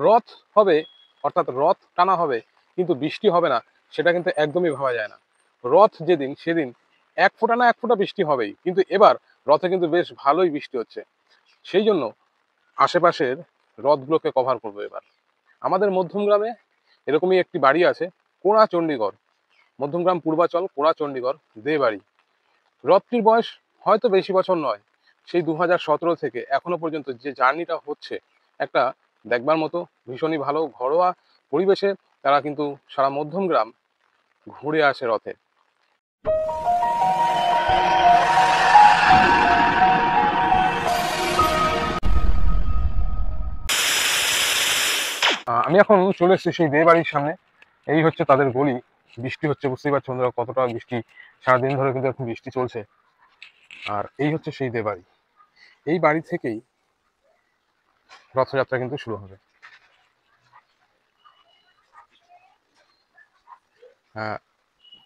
রথ হবে, অর্থাৎ রথ টানা হবে, কিন্তু বৃষ্টি হবে না, সেটা কিন্তু একদমই ভাবা যায় না। রথ যেদিন সেদিন এক ফোঁটা না এক ফোঁটা বৃষ্টি হবেই, কিন্তু এবার রথে কিন্তু বেশ ভালোই বৃষ্টি হচ্ছে। সেই জন্য আশেপাশের হ্রদগুলোকে কভার করবো এবার। আমাদের মধ্যমগ্রামে এরকমই একটি বাড়ি আছে, কোড়া চণ্ডীগড়। মধ্যমগ্রাম পূর্বাচল কোড়া চণ্ডীগড় দে বাড়ি। হ্রদটির বয়স হয়তো বেশি বছর নয়, সেই 2017 থেকে এখনো পর্যন্ত যে জার্নিটা হচ্ছে, একটা দেখবার মতো ভীষণই ভালো ঘরোয়া পরিবেশে তারা কিন্তু সারা মধ্যমগ্রাম ঘুরে আসে রথে। আমি এখন চলে এসেছি সেই দে বাড়ির সামনে। এই হচ্ছে তাদের গলি। বৃষ্টি হচ্ছে, বুঝতেই পারছো বন্ধুরা কতটা বৃষ্টি, সারাদিন ধরে কিন্তু এখন বৃষ্টি চলছে। আর এই হচ্ছে সেই দে বাড়ি। এই বাড়ি থেকেই রথযাত্রা কিন্তু শুরু হবে।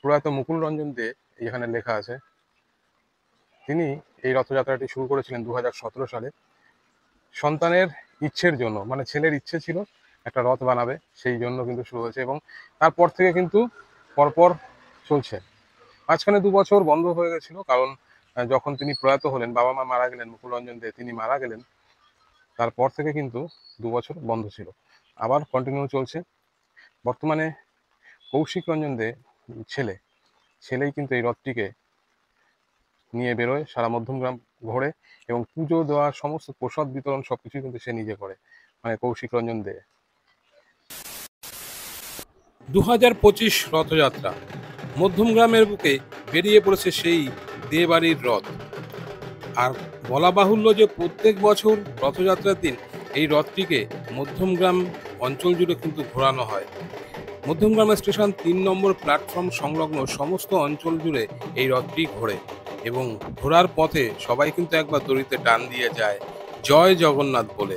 প্রয়াত মুকুল রঞ্জন দে এখানে লেখা আছে, তিনি এই রথযাত্রাটি শুরু করেছিলেন 2017 সালে। সন্তানের ইচ্ছের জন্য, মানে ছেলের ইচ্ছে ছিল একটা রথ বানাবে, সেই জন্য কিন্তু শুরু হয়েছে এবং তারপর থেকে কিন্তু পরপর চলছে। মাঝখানে 2 বছর বন্ধ হয়ে গেছিল, কারণ যখন তিনি প্রয়াত হলেন, বাবা মা মারা গেলেন, মুকুল রঞ্জন দে তিনি মারা গেলেন, তারপর থেকে কিন্তু 2 বছর বন্ধ ছিল। আবার কন্টিনিউ চলছে। বর্তমানে কৌশিক রঞ্জন দে ছেলেই কিন্তু এই রথটিকে নিয়ে বেরোয়, সারা মধ্যমগ্রাম ঘোরে এবং পুজো দেওয়া, সমস্ত প্রসাদ বিতরণ সবকিছুই কিন্তু সে নিজে করে, মানে কৌশিক রঞ্জন দে। 2025 রথযাত্রা মধ্যমগ্রামের বুকে বেরিয়ে পড়েছে সেই দে বাড়ির রথ। আর বলা বাহুল্য যে প্রত্যেক বছর রথযাত্রার দিন এই রথটিকে মধ্যমগ্রাম অঞ্চল জুড়ে কিন্তু ঘোরানো হয়। মধ্যমগ্রাম স্টেশন 3 নম্বর প্ল্যাটফর্ম সংলগ্ন সমস্ত অঞ্চল জুড়ে এই রথটি ঘোরে এবং ঘোরার পথে সবাই কিন্তু একবার দড়িতে টান দিয়ে যায় জয় জগন্নাথ বলে।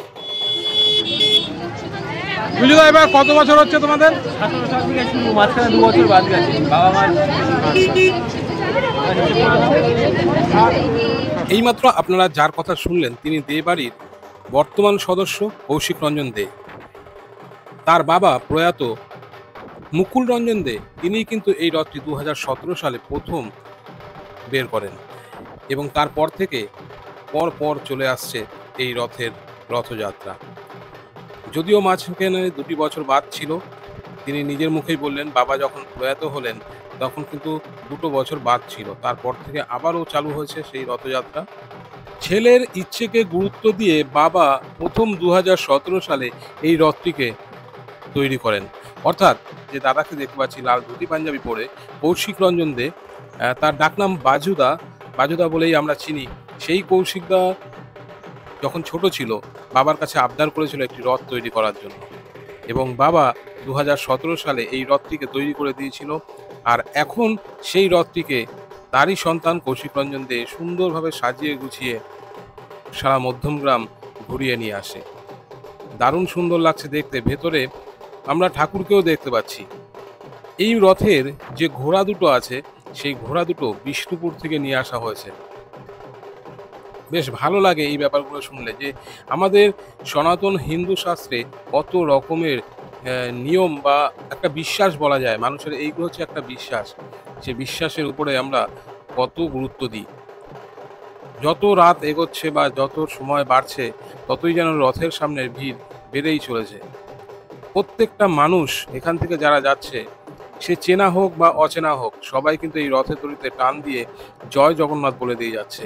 বুঝলো, এবার কত বছর হচ্ছে তোমাদের? 17 সাল থেকে শুরু, মাঝখানে 2 বছর বাদ গেছে বাবা মার। এইমাত্র আপনারা যার কথা শুনলেন তিনি দে বাড়ির বর্তমান সদস্য কৌশিক রঞ্জন দে। তার বাবা প্রয়াত মুকুল রঞ্জন দে তিনি কিন্তু এই রথটি 2017 সালে প্রথম বের করেন এবং তারপর থেকে পর চলে আসছে এই রথযাত্রা। যদিও মাঝখানে 2 বছর বাদ ছিল, তিনি নিজের মুখেই বললেন বাবা যখন প্রয়াত হলেন তখন কিন্তু 2 বছর বাদ ছিল, তারপর থেকে আবারও চালু হয়েছে সেই রথযাত্রা। ছেলের ইচ্ছেকে গুরুত্ব দিয়ে বাবা প্রথম 2017 সালে এই রথটিকে তৈরি করেন। অর্থাৎ যে দাদাকে দেখতে পাচ্ছি লাল ধুতি পাঞ্জাবি পরে, কৌশিক রঞ্জন দে, তার ডাকনাম বাজুদা বলেই আমরা চিনি। সেই কৌশিকদা যখন ছোট ছিল বাবার কাছে আবদার করেছিল একটি রথ তৈরি করার জন্য এবং বাবা 2017 সালে এই রথটিকে তৈরি করে দিয়েছিল। আর এখন সেই রথটিকে তারই সন্তান কৌশিক রঞ্জন দে সুন্দরভাবে সাজিয়ে গুছিয়ে সারা মধ্যমগ্রাম ঘুরিয়ে নিয়ে আসে। দারুণ সুন্দর লাগছে দেখতে। ভেতরে আমরা ঠাকুরকেও দেখতে পাচ্ছি। এই রথের যে ঘোড়া দুটো আছে সেই ঘোড়া দুটো বিষ্ণুপুর থেকে নিয়ে আসা হয়েছে। বেশ ভালো লাগে এই ব্যাপারগুলো শুনলে, যে আমাদের সনাতন হিন্দু শাস্ত্রে কত রকমের নিয়ম বা একটা বিশ্বাস বলা যায়, মানুষের এইগুলো হচ্ছে একটা বিশ্বাস। সে বিশ্বাসের উপরে আমরা কত গুরুত্ব দিই। যত রাত এগোচ্ছে বা যত সময় বাড়ছে ততই যেন রথের সামনে ভিড় বেড়েই চলেছে। প্রত্যেকটা মানুষ এখান থেকে যারা যাচ্ছে, সে চেনা হোক বা অচেনা হোক, সবাই কিন্তু এই রথের দড়িতে টান দিয়ে জয় জগন্নাথ বলে দিয়ে যাচ্ছে।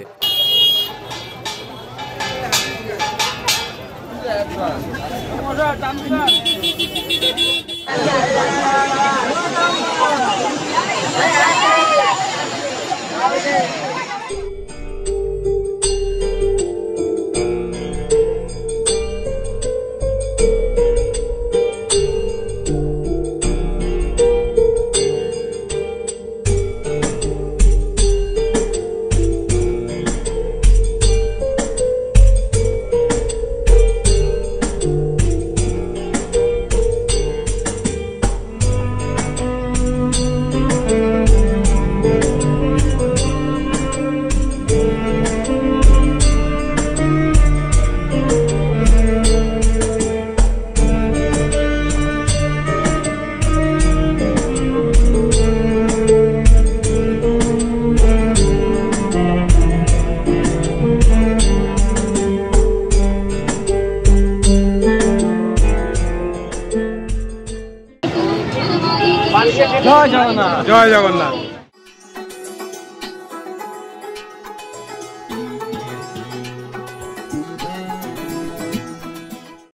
জয় জগন্নাথ। জয় জগন্নাথ।